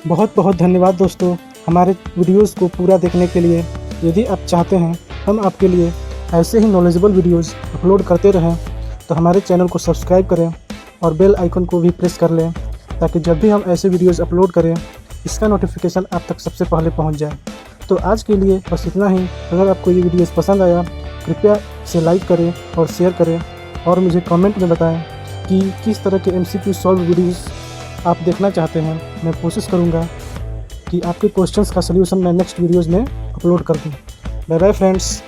बहुत बहुत धन्यवाद दोस्तों हमारे वीडियोस को पूरा देखने के लिए। यदि आप चाहते हैं हम आपके लिए ऐसे ही नॉलेजेबल वीडियोस अपलोड करते रहें तो हमारे चैनल को सब्सक्राइब करें और बेल आइकन को भी प्रेस कर लें, ताकि जब भी हम ऐसे वीडियोस अपलोड करें इसका नोटिफिकेशन आप तक सबसे पहले पहुंच जाए। तो आज के लिए बस इतना ही। अगर आपको ये वीडियोस पसंद आया कृपया इसे लाइक करें और शेयर करें और मुझे कमेंट में बताएं कि किस तरह के MCQ सॉल्व वीडियोस आप देखना चाहते हैं। मैं कोशिश करूंगा कि आपके क्वेश्चंस का सलूशन मैं नेक्स्ट वीडियोस में अपलोड कर दूं। Bye bye friends.